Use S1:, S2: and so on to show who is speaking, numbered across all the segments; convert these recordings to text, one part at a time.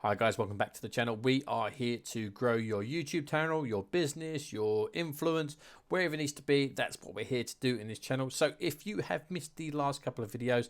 S1: Hi guys, welcome back to the channel. We are here to grow your YouTube channel, your business, your influence, wherever it needs to be. That's what we're here to do in this channel. So if you have missed the last couple of videos,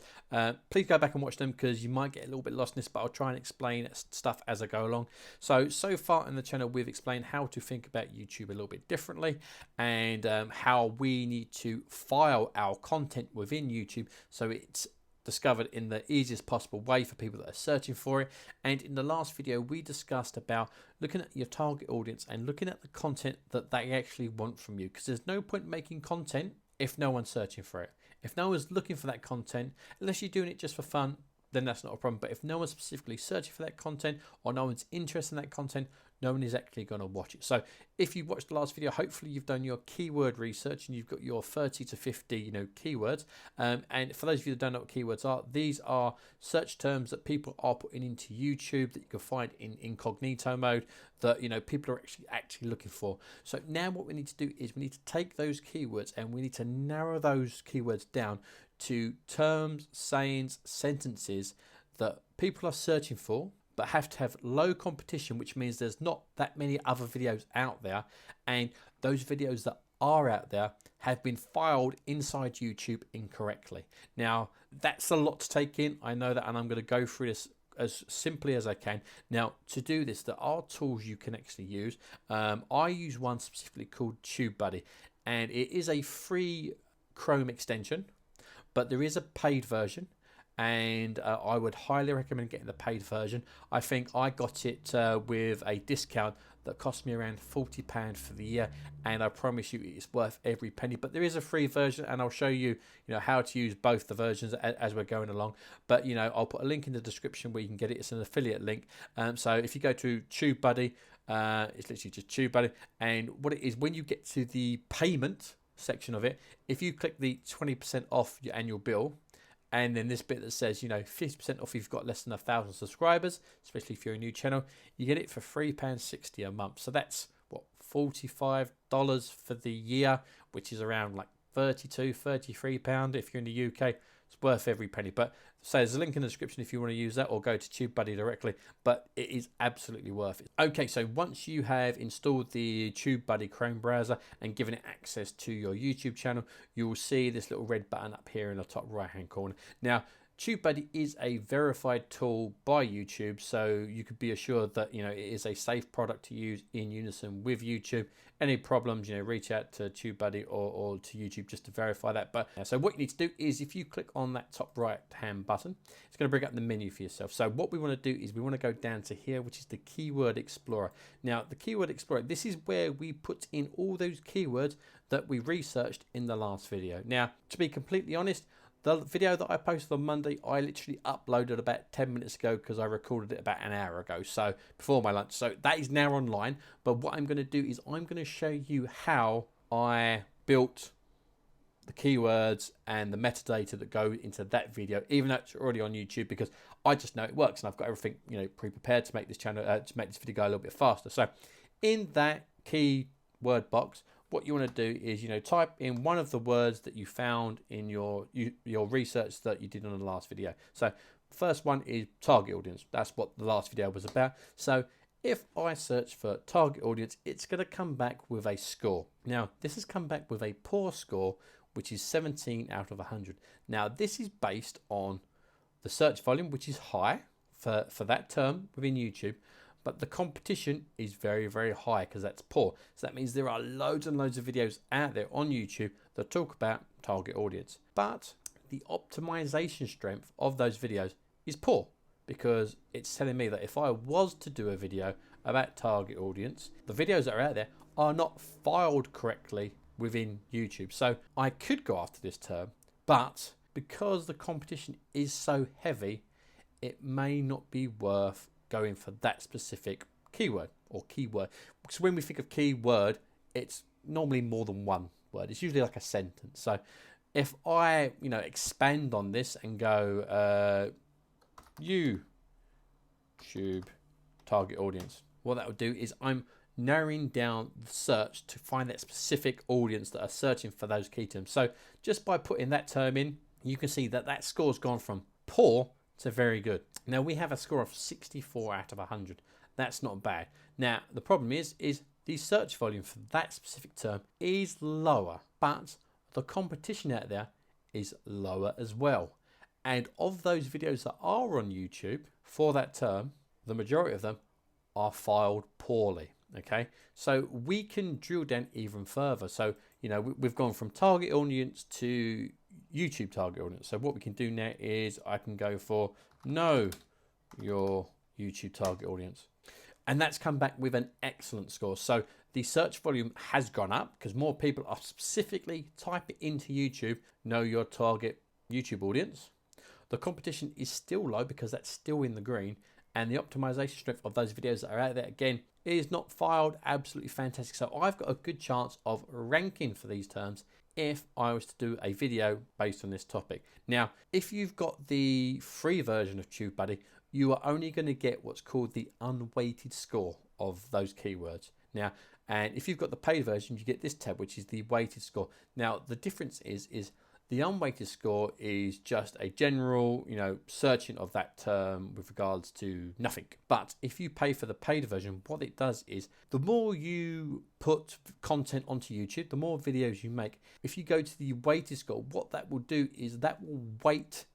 S1: please go back and watch them because you might get a little bit lost in this, but I'll try and explain stuff as I go along. So far in the channel, we've explained how to think about YouTube a little bit differently and how we need to file our content within YouTube so it's discovered in the easiest possible way for people that are searching for it. And in the last video we discussed about looking at your target audience and looking at the content that they actually want from you, because there's no point making content if no one's searching for it. If no one's looking for that content, unless you're doing it just for fun, then that's not a problem. But if no one's specifically searching for that content or no one's interested in that content, no one is actually going to watch it. So if you watched the last video, hopefully you've done your keyword research and you've got your 30 to 50 keywords. And for those of you that don't know what keywords are, these are search terms that people are putting into YouTube that you can find in incognito mode that people are actually looking for. So now what we need to do is we need to take those keywords and we need to narrow those keywords down to terms, sayings, sentences that people are searching for, but have to have low competition, which means there's not that many other videos out there, and those videos that are out there have been filed inside YouTube incorrectly. Now that's a lot to take in, I know that, and I'm going to go through this as simply as I can. Now to do this, there are tools you can actually use. I use one specifically called TubeBuddy, and it is a free Chrome extension, but there is a paid version, and I would highly recommend getting the paid version. I think I got it with a discount that cost me around £40 for the year, and I promise you it's worth every penny. But there is a free version, and I'll show you, how to use both the versions as we're going along. But I'll put a link in the description where you can get it. It's an affiliate link. So if you go to TubeBuddy, it's literally just TubeBuddy, and what it is, when you get to the payment section of it, if you click the 20% off your annual bill, and then this bit that says 50% off if you've got less than 1,000 subscribers, especially if you're a new channel, you get it for £3.60 a month. So that's what, $45 for the year, which is around like £32-33 if you're in the UK. It's worth every penny. But so there's a link in the description if you want to use that, or go to TubeBuddy directly, but it is absolutely worth it. Okay, so once you have installed the TubeBuddy Chrome browser and given it access to your YouTube channel, you will see this little red button up here in the top right hand corner. Now TubeBuddy is a verified tool by YouTube, so you could be assured that it is a safe product to use in unison with YouTube. Any problems, reach out to TubeBuddy or to YouTube just to verify that. But so what you need to do is, if you click on that top right hand button, it's going to bring up the menu for yourself. So what we want to do is we want to go down to here, which is the Keyword Explorer. Now the Keyword Explorer, this is where we put in all those keywords that we researched in the last video. Now to be completely honest, the video that I posted on Monday, I literally uploaded about 10 minutes ago because I recorded it about an hour ago, so before my lunch. So that is now online. But what I'm going to do is I'm going to show you how I built the keywords and the metadata that go into that video, even though it's already on YouTube, because I just know it works and I've got everything pre-prepared to make this channel to make this video go a little bit faster. So in that keyword box, what you want to do is type in one of the words that you found in your research that you did on the last video. So first one is target audience. That's what the last video was about. So if I search for target audience, it's going to come back with a score. Now this has come back with a poor score, which is 17 out of 100. Now this is based on the search volume, which is high for that term within YouTube, but the competition is very, very high because that's poor. So that means there are loads and loads of videos out there on YouTube that talk about target audience, but the optimization strength of those videos is poor, because it's telling me that if I was to do a video about target audience, the videos that are out there are not filed correctly within YouTube. So I could go after this term, but because the competition is so heavy, it may not be worth going for that specific keyword or keyword. Because when we think of keyword, it's normally more than one word. It's usually like a sentence. So if I expand on this and go YouTube target audience, what that would do is I'm narrowing down the search to find that specific audience that are searching for those key terms. So just by putting that term in, you can see that that score's gone from poor to very good. Now we have a score of 64 out of 100. That's not bad. Now the problem is the search volume for that specific term is lower, but the competition out there is lower as well. And of those videos that are on YouTube for that term, the majority of them are filed poorly. Okay, so we can drill down even further. So, you know, we've gone from target audience to YouTube target audience. So what we can do now is I can go for know your YouTube target audience. And that's come back with an excellent score. So the search volume has gone up because more people are specifically typing into YouTube, know your target YouTube audience. The competition is still low because that's still in the green. And the optimization strength of those videos that are out there, again, is not filed absolutely fantastic. So I've got a good chance of ranking for these terms if I was to do a video based on this topic. Now, if you've got the free version of TubeBuddy, you are only going to get what's called the unweighted score of those keywords. Now, and if you've got the paid version, you get this tab, which is the weighted score. Now, the difference is the unweighted score is just a general, you know, searching of that term with regards to nothing. But if you pay for the paid version, what it does is the more you put content onto YouTube, the more videos you make. If you go to the weighted score, what that will do is that will weight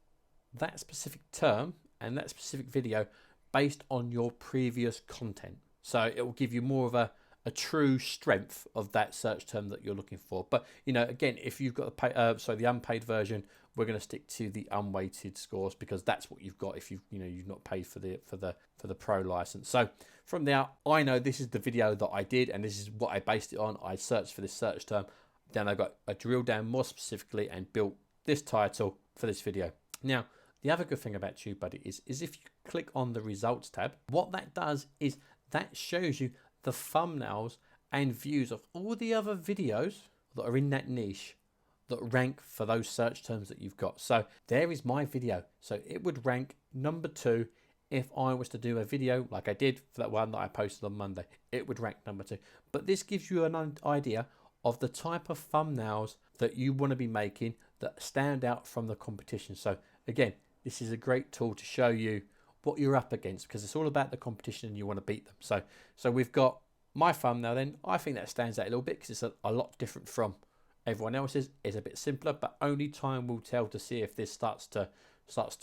S1: that specific term and that specific video based on your previous content. So it will give you more of a true strength of that search term that you're looking for. But you know, again, if you've got the unpaid version, we're going to stick to the unweighted scores because that's what you've got if you've not paid for the pro license. So from there, I know this is the video that I did and this is what I based it on. I searched for this search term, then I drilled down more specifically and built this title for this video. Now, the other good thing about TubeBuddy is if you click on the results tab, what that does is that shows you the thumbnails and views of all the other videos that are in that niche that rank for those search terms that you've got. So there is my video. So it would rank number 2 if I was to do a video like I did for that one that I posted on Monday. It would rank number 2. But this gives you an idea of the type of thumbnails that you want to be making that stand out from the competition. So again, this is a great tool to show you what you're up against because it's all about the competition and you want to beat them. So we've got my thumbnail then. I think that stands out a little bit because it's a lot different from everyone else's. It's a bit simpler, but only time will tell to see if this starts to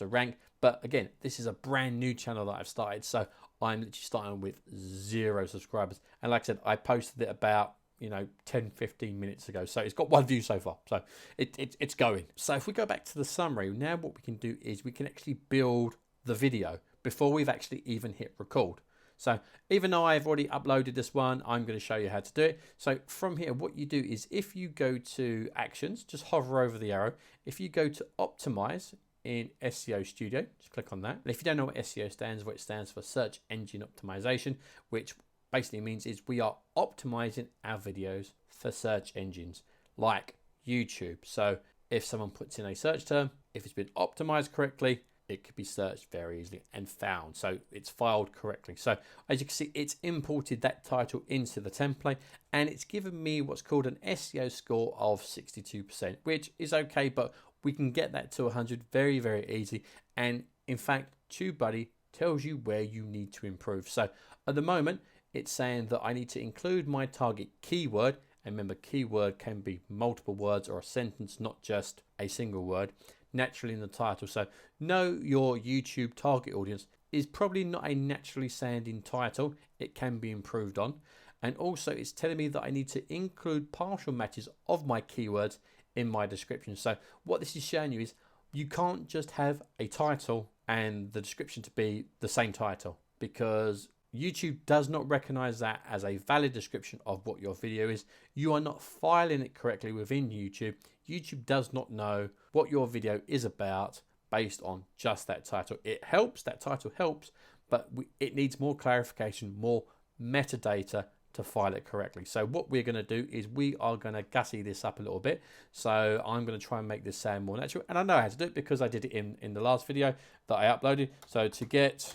S1: rank. But again, this is a brand new channel that I've started, so I'm literally starting with 0 subscribers. And like I said, I posted it about 10-15 minutes ago, so it's got 1 view so far, so it's going. So if we go back to the summary, now what we can do is we can actually build the video before we've actually even hit record. So even though I've already uploaded this one, I'm going to show you how to do it. So from here, what you do is if you go to actions, just hover over the arrow. If you go to optimize in SEO Studio, just click on that. And if you don't know what SEO stands for, it stands for search engine optimization, which basically means is we are optimizing our videos for search engines like YouTube. So if someone puts in a search term, if it's been optimized correctly, it could be searched very easily and found. So it's filed correctly. So as you can see, it's imported that title into the template and it's given me what's called an SEO score of 62%, which is okay, but we can get that to 100 very, very easy. And in fact, TubeBuddy tells you where you need to improve. So at the moment, it's saying that I need to include my target keyword. And remember, keyword can be multiple words or a sentence, not just a single word, naturally in the title. So know your YouTube target audience is probably not a naturally sounding title. It can be improved on. And also it's telling me that I need to include partial matches of my keywords in my description. So what this is showing you is you can't just have a title and the description to be the same title, because YouTube does not recognize that as a valid description of what your video is. You are not filing it correctly within YouTube. YouTube does not know what your video is about based on just that title. It helps, that title helps, but it needs more clarification, more metadata to file it correctly. So what we're going to do is we are going to gussy this up a little bit. So I'm going to try and make this sound more natural. And I know how to do it because I did it in the last video that I uploaded. So to get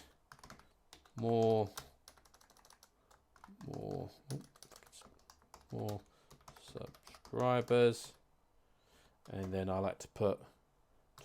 S1: more subscribers, and then I like to put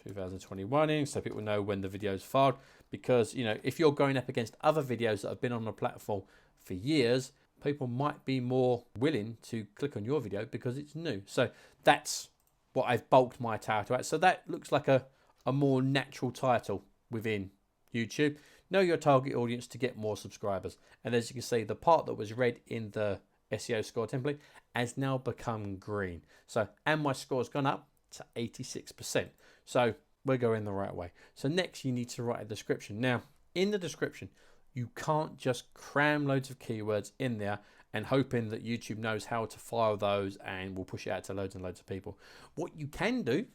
S1: 2021 in, so people know when the video is filed. Because, you know, if you're going up against other videos that have been on the platform for years, people might be more willing to click on your video because it's new. So that's what I've bulked my title at. So that looks like a more natural title within YouTube. Know your target audience to get more subscribers. And as you can see, the part that was red in the SEO score template has now become green. So, and my score's gone up to 86%. So we're going the right way. So next you need to write a description. Now, in the description, you can't just cram loads of keywords in there and hoping that YouTube knows how to file those and will push it out to loads and loads of people. What you can do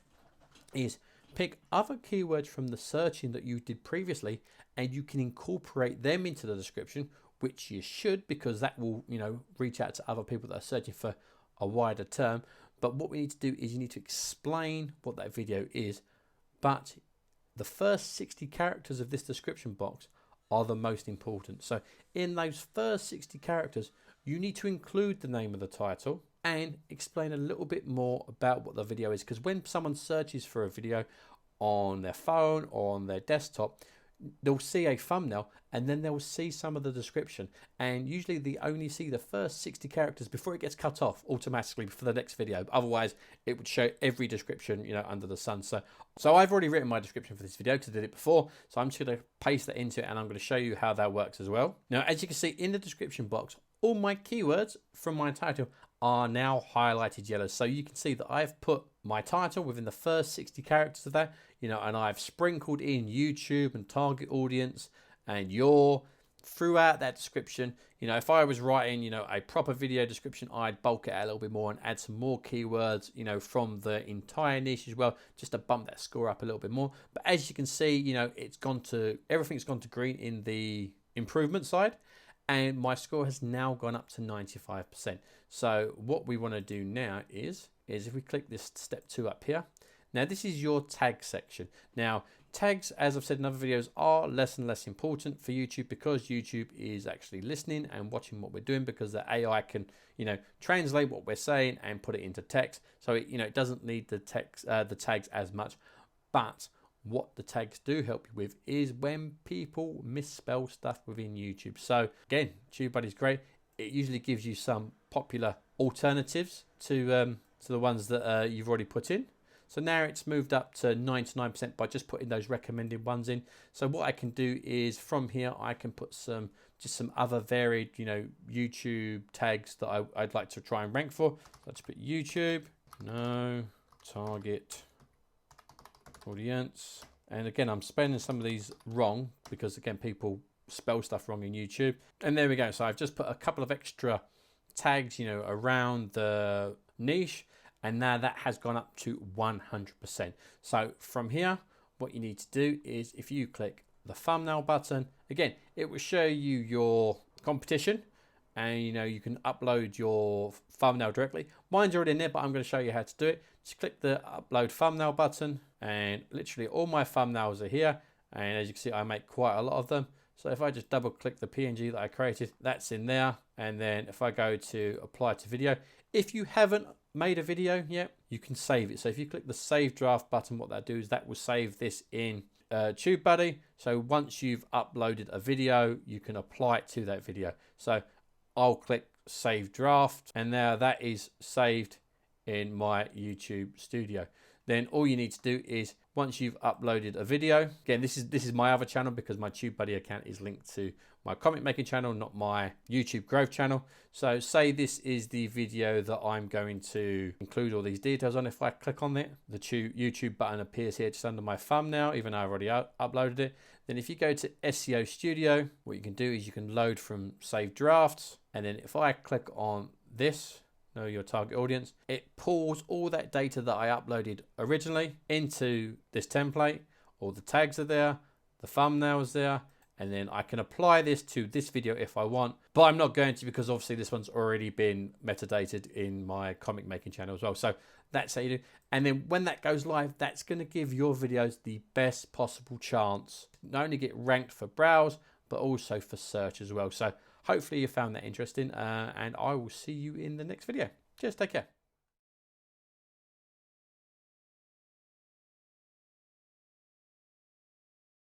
S1: is pick other keywords from the searching that you did previously, and you can incorporate them into the description, which you should, because that will, you know, reach out to other people that are searching for a wider term. But what we need to do is you need to explain what that video is, but the first 60 characters of this description box are the most important. So in those first 60 characters, you need to include the name of the title and explain a little bit more about what the video is. Because when someone searches for a video on their phone or on their desktop, they'll see a thumbnail and then they'll see some of the description. And usually they only see the first 60 characters before it gets cut off automatically for the next video. Otherwise, it would show every description, you know, under the sun. So I've already written my description for this video because I did it before. So I'm just going to paste that into it and I'm going to show you how that works as well. Now, as you can see in the description box, all my keywords from my title are now highlighted yellow. So you can see that I've put my title within the first 60 characters of that, you know, and I've sprinkled in YouTube and target audience and your throughout that description. You know, if I was writing, you know, a proper video description, I'd bulk it out a little bit more and add some more keywords, you know, from the entire niche as well, just to bump that score up a little bit more. But as you can see, you know, everything's gone to green in the improvement side. And my score has now gone up to 95%. So what we want to do now is if we click this step 2 up here. Now this is your tag section. Now tags, as I've said in other videos, are less and less important for YouTube because YouTube is actually listening and watching what we're doing, because the AI can, you know, translate what we're saying and put it into text. So it, you know, it doesn't need the text, the tags as much. But what the tags do help you with is when people misspell stuff within YouTube. So again, TubeBuddy's great. It usually gives you some popular alternatives to the ones that you've already put in. So now it's moved up to 99% by just putting those recommended ones in. So what I can do is from here, I can put some other varied, you know, YouTube tags that I'd like to try and rank for. Let's put YouTube, no, target audience. And again, I'm spelling some of these wrong because again, people spell stuff wrong in YouTube. And there we go. So I've just put a couple of extra tags, you know, around the niche, and now that has gone up to 100%. So from here, what you need to do is if you click the thumbnail button, again, it will show you your competition, and you know, you can upload your thumbnail directly. Mine's already in there, but I'm going to show you how to do it. Just click the upload thumbnail button, and literally all my thumbnails are here. And as you can see, I make quite a lot of them. So if I just double click the PNG that I created, that's in there. And then if I go to apply to video, if you haven't made a video yet, you can save it. So if you click the save draft button, what that do is that will save this in TubeBuddy. So once you've uploaded a video, you can apply it to that video. So I'll click save draft, and now that is saved in my YouTube studio. Then all you need to do is once you've uploaded a video, again, this is my other channel because my TubeBuddy account is linked to my comic making channel, not my YouTube growth channel. So say this is the video that I'm going to include all these details on. If I click on it, the YouTube button appears here just under my thumbnail, even though I've already uploaded it. Then if you go to SEO Studio, what you can do is you can load from save drafts. And then if I click on this, know your target audience, it pulls all that data that I uploaded originally into this template. All the tags are there, the thumbnails there, and then I can apply this to this video if I want, but I'm not going to because obviously this one's already been metadated in my comic making channel as well. So that's how you do. And then when that goes live, that's going to give your videos the best possible chance, not only get ranked for browse, but also for search as well. So hopefully you found that interesting, and I will see you in the next video. Cheers, take care.